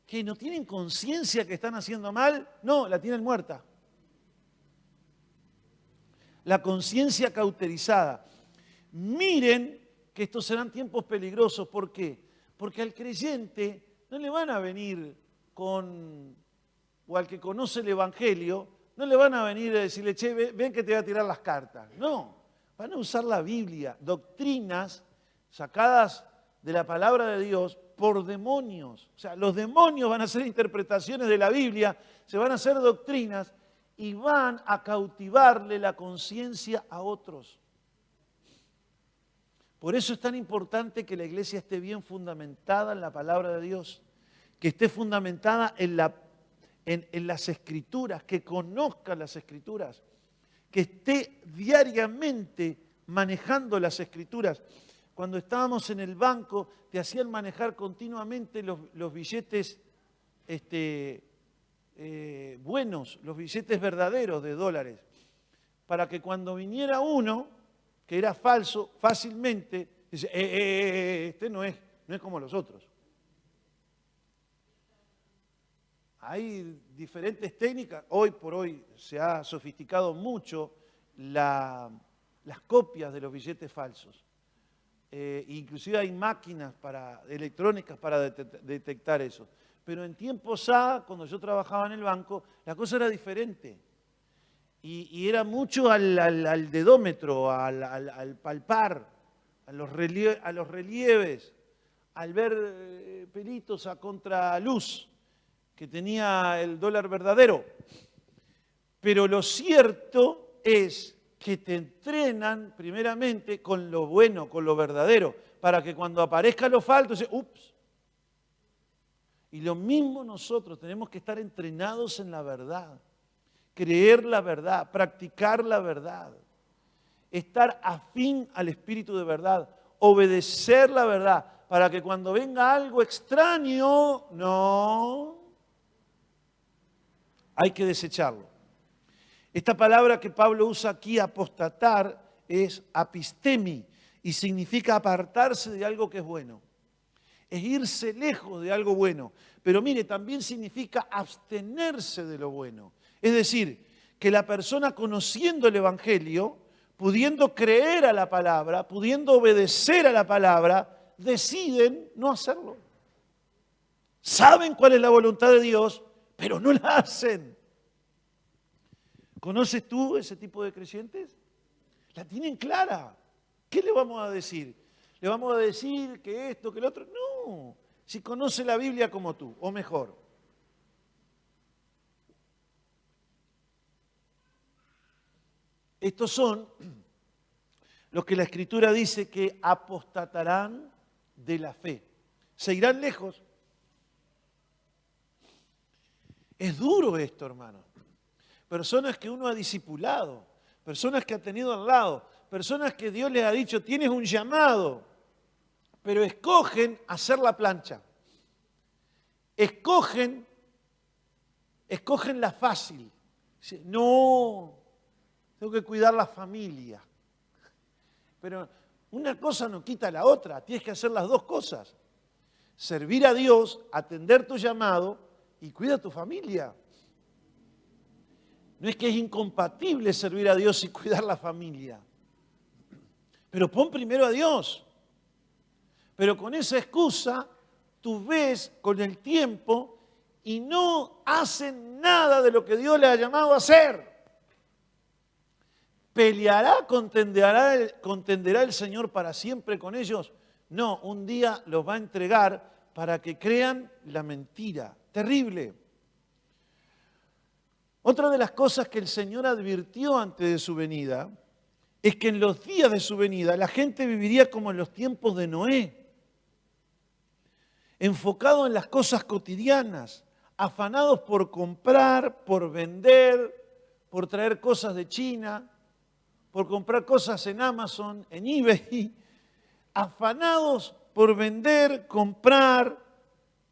Speaker 1: ¿Que no tienen conciencia que están haciendo mal? No, la tienen muerta. La conciencia cauterizada. Miren que estos serán tiempos peligrosos. ¿Por qué? Porque al creyente no le van a venir o al que conoce el Evangelio, no le van a venir a decirle, che, ven que te voy a tirar las cartas. No, van a usar la Biblia, doctrinas sacadas de la palabra de Dios por demonios. O sea, los demonios van a hacer interpretaciones de la Biblia, se van a hacer doctrinas y van a cautivarle la conciencia a otros. Por eso es tan importante que la iglesia esté bien fundamentada en la palabra de Dios, que esté fundamentada en las Escrituras, que conozca las Escrituras, que esté diariamente manejando las Escrituras. Cuando estábamos en el banco, te hacían manejar continuamente los billetes buenos, los billetes verdaderos de dólares, para que cuando viniera uno, que era falso, fácilmente, dice, este no es como los otros. Hay diferentes técnicas, hoy por hoy se ha sofisticado mucho las copias de los billetes falsos. Inclusive hay máquinas electrónicas para detectar eso. Pero en tiempos A, cuando yo trabajaba en el banco, la cosa era diferente. Y era mucho al dedómetro, al palpar, a los relieves, al ver pelitos a contraluz que tenía el dólar verdadero. Pero lo cierto es que te entrenan primeramente con lo bueno, con lo verdadero, para que cuando aparezca lo falso, ups. Y lo mismo nosotros tenemos que estar entrenados en la verdad, creer la verdad, practicar la verdad, estar afín al Espíritu de verdad, obedecer la verdad, para que cuando venga algo extraño, no, hay que desecharlo. Esta palabra que Pablo usa aquí, apostatar, es apistemi y significa apartarse de algo que es bueno. Es irse lejos de algo bueno. Pero mire, también significa abstenerse de lo bueno. Es decir, que la persona conociendo el Evangelio, pudiendo creer a la palabra, pudiendo obedecer a la palabra, deciden no hacerlo. Saben cuál es la voluntad de Dios, pero no la hacen. ¿Conoces tú ese tipo de creyentes? La tienen clara. ¿Qué le vamos a decir? ¿Le vamos a decir que esto, que lo otro? No. Si conoce la Biblia como tú, o mejor. Estos son los que la Escritura dice que apostatarán de la fe. Se irán lejos. Es duro esto, hermano. Personas que uno ha discipulado, personas que ha tenido al lado, personas que Dios les ha dicho, tienes un llamado, pero escogen hacer la plancha. Escogen la fácil. No, tengo que cuidar la familia. Pero una cosa no quita la otra, tienes que hacer las dos cosas. Servir a Dios, atender tu llamado y cuida tu familia. No es que es incompatible servir a Dios y cuidar la familia. Pero pon primero a Dios. Pero con esa excusa, tú ves con el tiempo y no hacen nada de lo que Dios les ha llamado a hacer. ¿Peleará, contenderá el Señor para siempre con ellos? No, un día los va a entregar para que crean la mentira. Terrible. Otra de las cosas que el Señor advirtió antes de su venida es que en los días de su venida la gente viviría como en los tiempos de Noé, enfocado en las cosas cotidianas, afanados por comprar, por vender, por traer cosas de China, por comprar cosas en Amazon, en eBay, afanados por vender, comprar,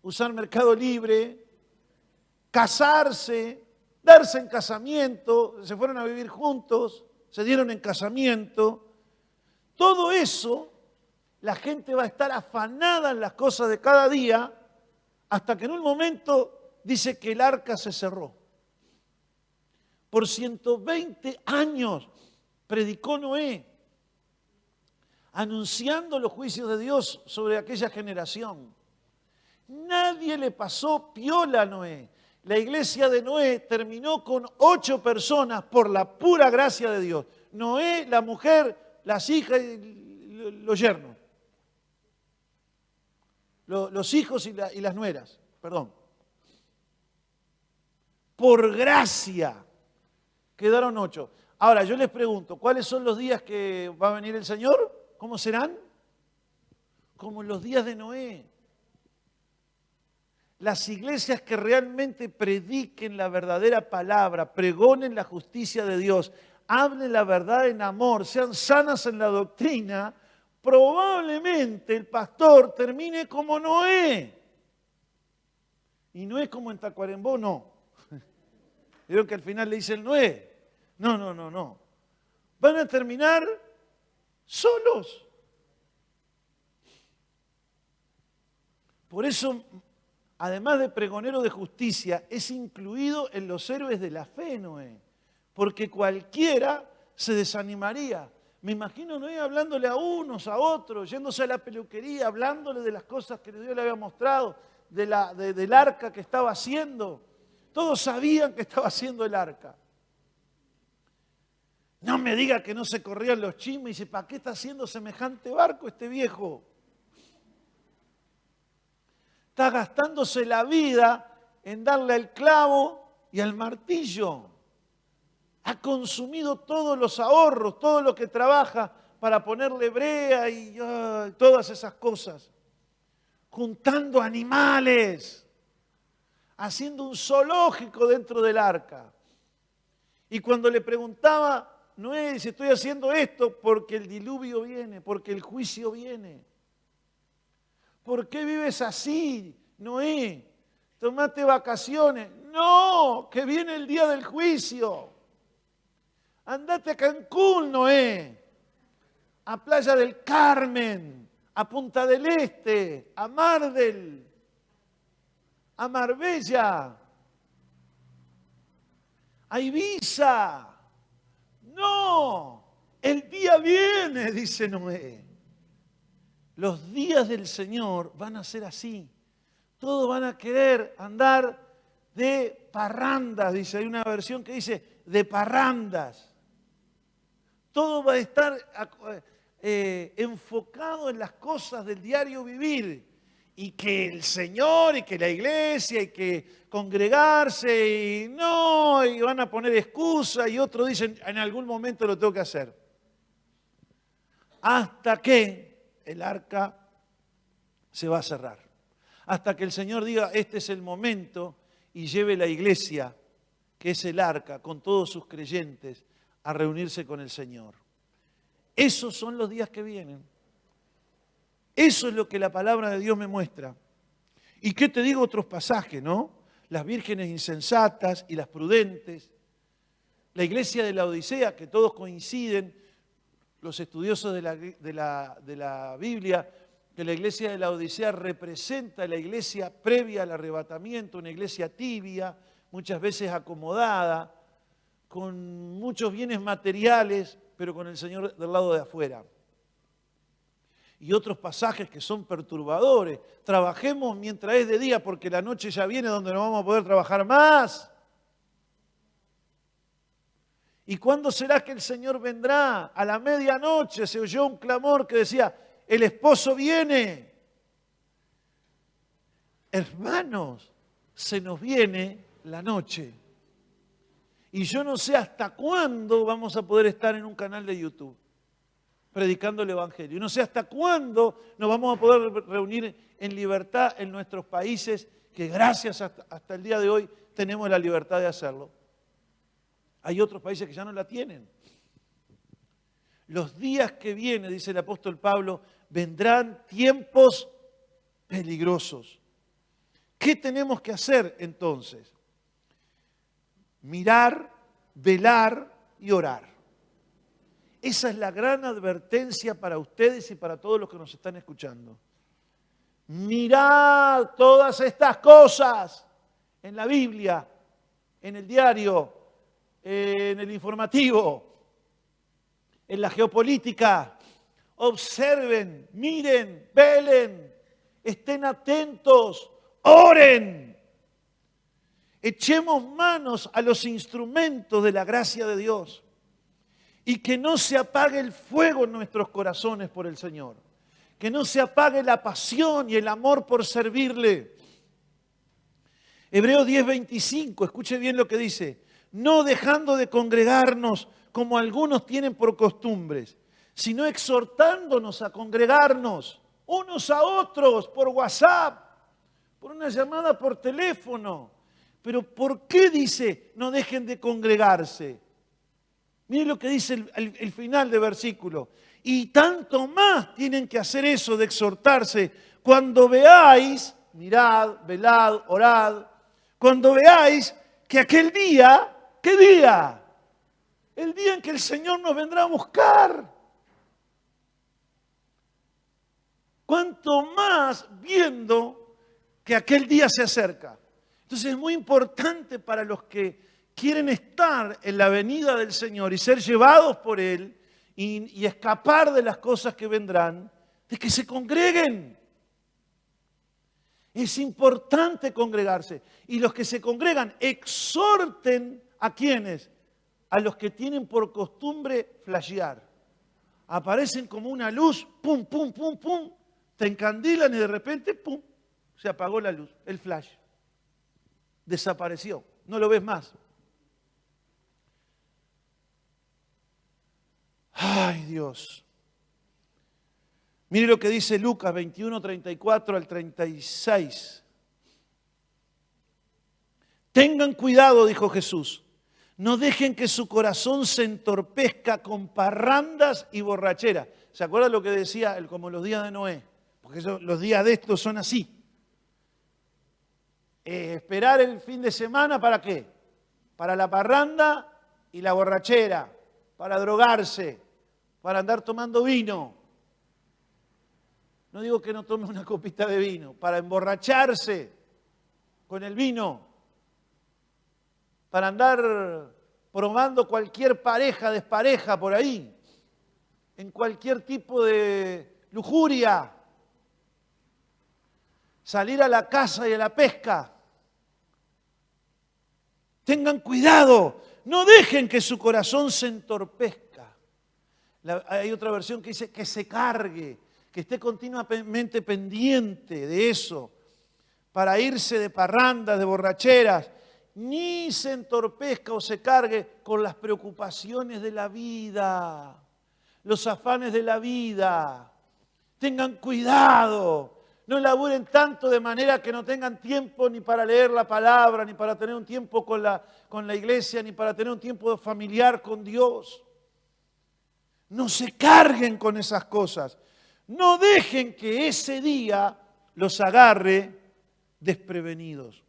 Speaker 1: usar Mercado Libre, casarse, darse en casamiento, se fueron a vivir juntos, se dieron en casamiento. Todo eso, la gente va a estar afanada en las cosas de cada día, hasta que en un momento dice que el arca se cerró. Por 120 años predicó Noé, anunciando los juicios de Dios sobre aquella generación. Nadie le pasó piola a Noé. La iglesia de Noé terminó con 8 personas por la pura gracia de Dios. Noé, la mujer, las hijas y los yernos. Los hijos y las nueras, perdón. Por gracia quedaron 8. Ahora, yo les pregunto, ¿cuáles son los días que va a venir el Señor? ¿Cómo serán? Como los días de Noé. Las iglesias que realmente prediquen la verdadera palabra, pregonen la justicia de Dios, hablen la verdad en amor, sean sanas en la doctrina, probablemente el pastor termine como Noé. Y no es como en Tacuarembó, no. Vieron que al final le dice el Noé. No. Van a terminar solos. Por eso, además de pregonero de justicia, es incluido en los héroes de la fe, Noé. Porque cualquiera se desanimaría. Me imagino Noé hablándole a unos, a otros, yéndose a la peluquería, hablándole de las cosas que Dios le había mostrado, del arca que estaba haciendo. Todos sabían que estaba haciendo el arca. No me diga que no se corrían los chismes y dice, ¿para qué está haciendo semejante barco este viejo? Está gastándose la vida en darle al clavo y al martillo. Ha consumido todos los ahorros, todo lo que trabaja para ponerle brea y todas esas cosas. Juntando animales, haciendo un zoológico dentro del arca. Y cuando le preguntaba, Noé, si estoy haciendo esto porque el diluvio viene, porque el juicio viene. ¿Por qué vives así, Noé? Tomate vacaciones. No, que viene el día del juicio. Andate a Cancún, Noé, a Playa del Carmen, a Punta del Este, a Mardel, a Marbella, a Ibiza. No, el día viene, dice Noé. Los días del Señor van a ser así. Todos van a querer andar de parrandas, dice. Hay una versión que dice de parrandas. Todo va a estar enfocado en las cosas del diario vivir. Y que el Señor, y que la iglesia, y que congregarse, y no, y van a poner excusas, y otros dicen, en algún momento lo tengo que hacer. Hasta que el arca se va a cerrar. Hasta que el Señor diga, este es el momento, y lleve la iglesia, que es el arca, con todos sus creyentes, a reunirse con el Señor. Esos son los días que vienen. Eso es lo que la palabra de Dios me muestra. ¿Y qué te digo otros pasajes, no? Las vírgenes insensatas y las prudentes. La iglesia de la Odisea, que todos coinciden, los estudiosos de la Biblia, que la iglesia de la Odisea representa la iglesia previa al arrebatamiento, una iglesia tibia, muchas veces acomodada, con muchos bienes materiales, pero con el Señor del lado de afuera. Y otros pasajes que son perturbadores. Trabajemos mientras es de día, porque la noche ya viene donde no vamos a poder trabajar más. ¿Y cuándo será que el Señor vendrá? A la medianoche se oyó un clamor que decía, el esposo viene. Hermanos, se nos viene la noche. Y yo no sé hasta cuándo vamos a poder estar en un canal de YouTube predicando el Evangelio. Y no sé hasta cuándo nos vamos a poder reunir en libertad en nuestros países, que gracias hasta el día de hoy tenemos la libertad de hacerlo. Hay otros países que ya no la tienen. Los días que vienen, dice el apóstol Pablo, vendrán tiempos peligrosos. ¿Qué tenemos que hacer entonces? Mirar, velar y orar. Esa es la gran advertencia para ustedes y para todos los que nos están escuchando. Mirad todas estas cosas en la Biblia, en el diario, en el informativo, en la geopolítica. Observen, miren, velen, estén atentos, oren. Echemos manos a los instrumentos de la gracia de Dios. Y que no se apague el fuego en nuestros corazones por el Señor. Que no se apague la pasión y el amor por servirle. Hebreos 10:25, escuche bien lo que dice. No dejando de congregarnos como algunos tienen por costumbres, sino exhortándonos a congregarnos unos a otros por WhatsApp, por una llamada por teléfono. Pero ¿por qué dice no dejen de congregarse? Miren lo que dice el final del versículo. Y tanto más tienen que hacer eso de exhortarse cuando veáis, mirad, velad, orad, cuando veáis que aquel día, ¿qué día? El día en que el Señor nos vendrá a buscar. Cuanto más viendo que aquel día se acerca. Entonces es muy importante para los que quieren estar en la venida del Señor y ser llevados por Él y escapar de las cosas que vendrán, de que se congreguen. Es importante congregarse. Y los que se congregan, exhorten a quienes, a los que tienen por costumbre flashear. Aparecen como una luz, pum, pum, pum, pum, te encandilan y de repente, pum, se apagó la luz, el flash. Desapareció, no lo ves más. Ay, Dios. Mire lo que dice Lucas 21, 34 al 36. Tengan cuidado, dijo Jesús. No dejen que su corazón se entorpezca con parrandas y borracheras. ¿Se acuerdan lo que decía como los días de Noé? Porque los días de estos son así. Esperar el fin de semana, ¿para qué? Para la parranda y la borrachera, para drogarse, para andar tomando vino. No digo que no tome una copita de vino, para emborracharse con el vino, para andar probando cualquier pareja, despareja por ahí, en cualquier tipo de lujuria, salir a la caza y a la pesca. Tengan cuidado, no dejen que su corazón se entorpezca. Hay otra versión que dice que se cargue, que esté continuamente pendiente de eso, para irse de parrandas, de borracheras, ni se entorpezca o se cargue con las preocupaciones de la vida, los afanes de la vida. Tengan cuidado. No laburen tanto de manera que no tengan tiempo ni para leer la palabra, ni para tener un tiempo con la iglesia, ni para tener un tiempo familiar con Dios. No se carguen con esas cosas. No dejen que ese día los agarre desprevenidos.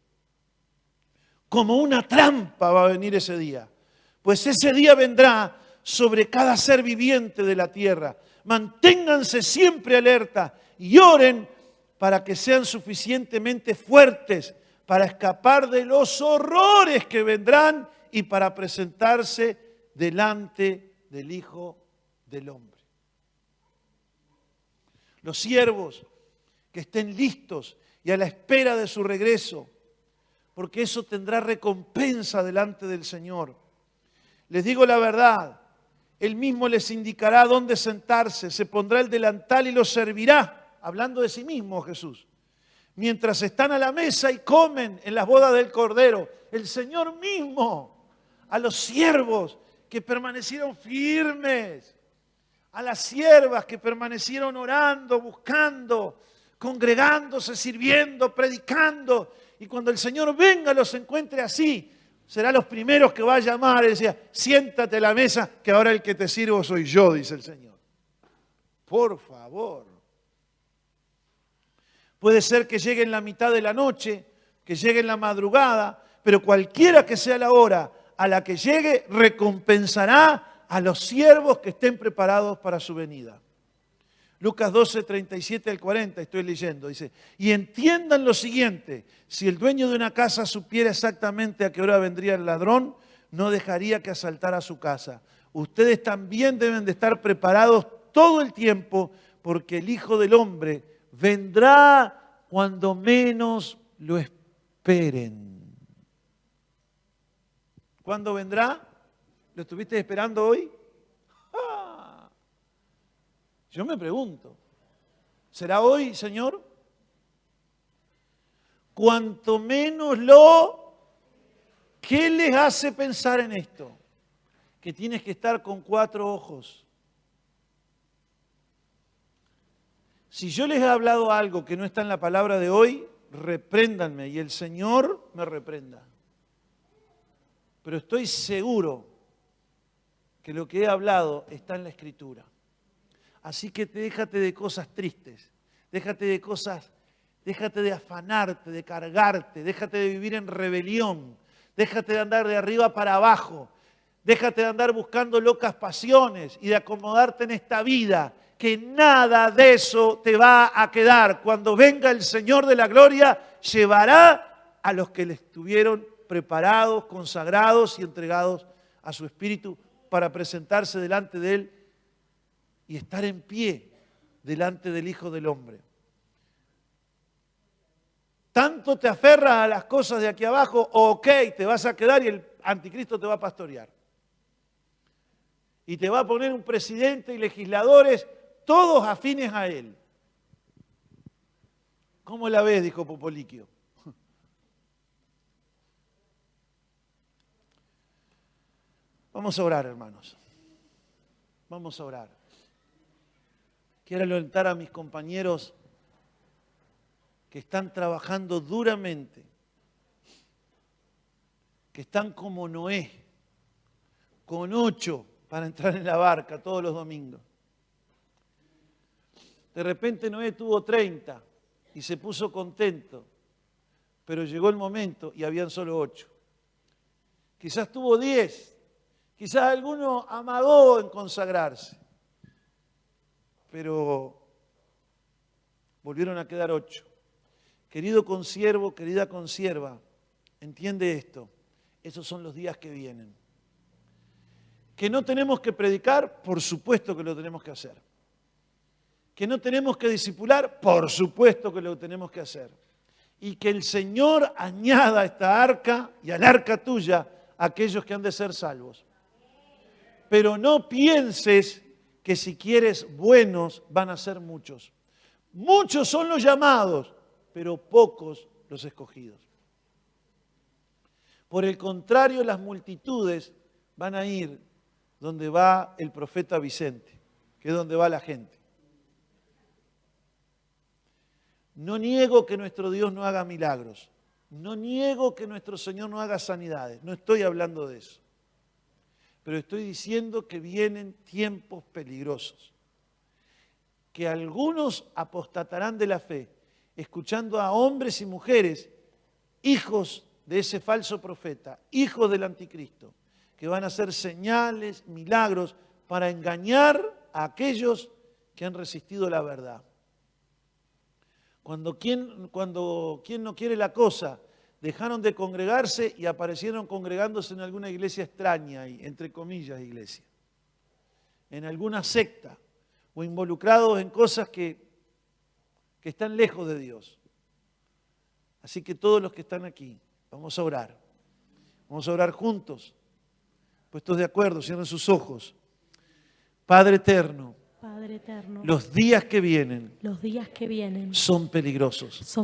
Speaker 1: Como una trampa va a venir ese día. Pues ese día vendrá sobre cada ser viviente de la tierra. Manténganse siempre alerta y oren para que sean suficientemente fuertes para escapar de los horrores que vendrán y para presentarse delante del Hijo del Hombre. Los siervos que estén listos y a la espera de su regreso, porque eso tendrá recompensa delante del Señor. Les digo la verdad, Él mismo les indicará dónde sentarse, se pondrá el delantal y los servirá. Hablando de sí mismo Jesús, mientras están a la mesa y comen en las bodas del Cordero, el Señor mismo, a los siervos que permanecieron firmes, a las siervas que permanecieron orando, buscando, congregándose, sirviendo, predicando, y cuando el Señor venga los encuentre así, será los primeros que va a llamar y decía, siéntate a la mesa, que ahora el que te sirvo soy yo, dice el Señor. Por favor. Puede ser que llegue en la mitad de la noche, que llegue en la madrugada, pero cualquiera que sea la hora a la que llegue, recompensará a los siervos que estén preparados para su venida. Lucas 12, 37 al 40, estoy leyendo, dice, y entiendan lo siguiente, si el dueño de una casa supiera exactamente a qué hora vendría el ladrón, no dejaría que asaltara su casa. Ustedes también deben de estar preparados todo el tiempo, porque el Hijo del Hombre vendrá cuando menos lo esperen. ¿Cuándo vendrá? ¿Lo estuviste esperando hoy? ¡Ah! Yo me pregunto, ¿será hoy, Señor? Cuanto menos ¿qué les hace pensar en esto? Que tienes que estar con 4 ojos. Si yo les he hablado algo que no está en la palabra de hoy, repréndanme y el Señor me reprenda. Pero estoy seguro que lo que he hablado está en la Escritura. Así que déjate de cosas tristes, déjate de afanarte, de cargarte, déjate de vivir en rebelión, déjate de andar de arriba para abajo, déjate de andar buscando locas pasiones y de acomodarte en esta vida. Que nada de eso te va a quedar. Cuando venga el Señor de la gloria, llevará a los que le estuvieron preparados, consagrados y entregados a su Espíritu para presentarse delante de Él y estar en pie delante del Hijo del Hombre. Tanto te aferras a las cosas de aquí abajo, ok, te vas a quedar y el anticristo te va a pastorear. Y te va a poner un presidente y legisladores todos afines a él. ¿Cómo la ves? Dijo Popoliquio. Vamos a orar, hermanos. Vamos a orar. Quiero alentar a mis compañeros que están trabajando duramente, que están como Noé, con 8 para entrar en la barca todos los domingos. De repente Noé tuvo 30 y se puso contento, pero llegó el momento y habían solo 8. Quizás tuvo 10, quizás alguno amagó en consagrarse, pero volvieron a quedar 8. Querido consiervo, querida consierva, entiende esto, esos son los días que vienen. Que no tenemos que predicar, por supuesto que lo tenemos que hacer. Que no tenemos que discipular, por supuesto que lo tenemos que hacer. Y que el Señor añada a esta arca y al arca tuya a aquellos que han de ser salvos. Pero no pienses que si quieres buenos van a ser muchos. Muchos son los llamados, pero pocos los escogidos. Por el contrario, las multitudes van a ir donde va el profeta Vicente, que es donde va la gente. No niego que nuestro Dios no haga milagros. No niego que nuestro Señor no haga sanidades. No estoy hablando de eso. Pero estoy diciendo que vienen tiempos peligrosos. Que algunos apostatarán de la fe, escuchando a hombres y mujeres, hijos de ese falso profeta, hijos del anticristo, que van a hacer señales, milagros, para engañar a aquellos que han resistido la verdad. Cuando quien no quiere la cosa, dejaron de congregarse y aparecieron congregándose en alguna iglesia extraña, entre comillas iglesia, en alguna secta, o involucrados en cosas que están lejos de Dios. Así que todos los que están aquí, vamos a orar. Vamos a orar juntos, puestos de acuerdo, cierren sus ojos. Padre eterno,
Speaker 2: Padre eterno,
Speaker 1: los días que vienen
Speaker 2: son peligrosos.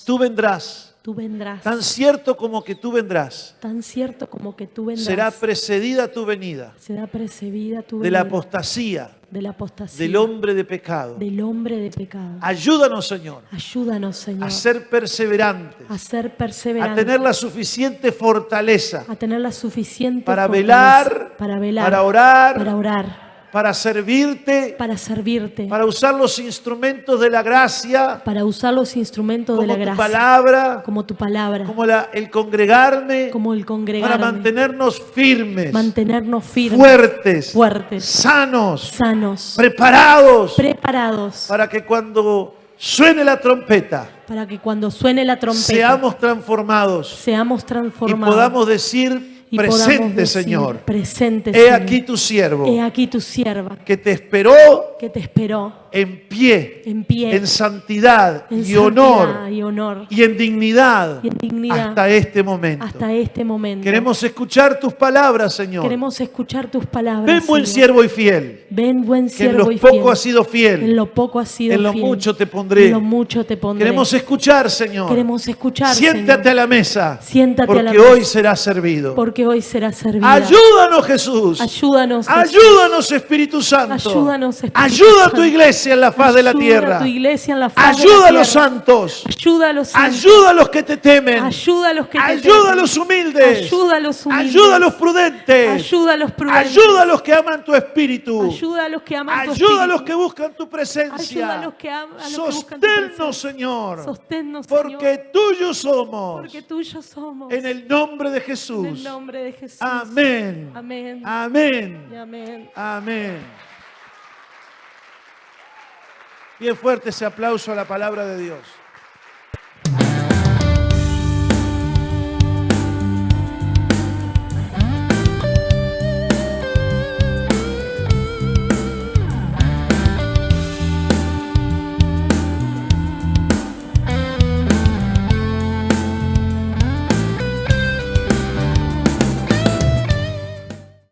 Speaker 1: Tú vendrás.
Speaker 2: Tú vendrás.
Speaker 1: Tan cierto como que tú vendrás.
Speaker 2: Tan cierto como que tú vendrás.
Speaker 1: Será precedida tu venida.
Speaker 2: Será precedida tu
Speaker 1: de
Speaker 2: venida.
Speaker 1: la apostasía.
Speaker 2: De la apostasía.
Speaker 1: Del hombre de pecado.
Speaker 2: Del hombre de pecado.
Speaker 1: Ayúdanos, Señor.
Speaker 2: Ayúdanos, Señor.
Speaker 1: A ser perseverantes.
Speaker 2: A ser perseverantes.
Speaker 1: A tener la suficiente fortaleza.
Speaker 2: A tener la suficiente
Speaker 1: para
Speaker 2: fortaleza.
Speaker 1: velar.
Speaker 2: Para velar.
Speaker 1: Para orar.
Speaker 2: Para orar.
Speaker 1: Para servirte, para usar los instrumentos de la gracia,
Speaker 2: para usar los instrumentos de la gracia,
Speaker 1: como tu palabra,
Speaker 2: como el congregarme,
Speaker 1: para mantenernos firmes,
Speaker 2: fuertes,
Speaker 1: sanos,
Speaker 2: preparados,
Speaker 1: para que cuando suene la trompeta, seamos transformados, y podamos decir: presente, Señor. He aquí tu siervo.
Speaker 2: He aquí tu sierva.
Speaker 1: Que te esperó en pie, en santidad y honor y en dignidad hasta este momento. Queremos escuchar tus palabras, Señor. Ven, buen siervo y fiel. Que en lo poco has sido fiel. En lo mucho te pondré. Queremos escuchar, Señor. Siéntate a la mesa. Porque hoy será servido. Ayúdanos, Jesús. Ayúdanos, Espíritu Santo. Ayuda a tu iglesia en la faz de la tierra. Ayuda a los santos. Ayuda a los que te temen. Ayuda a los humildes. Ayuda a los prudentes. Ayuda a los que aman tu espíritu. Ayuda a los que buscan tu presencia. Sosténnos, Señor. Porque tuyos somos. En el nombre de Jesús. Amén. Amén. Amén. Bien fuerte ese aplauso a la palabra de Dios.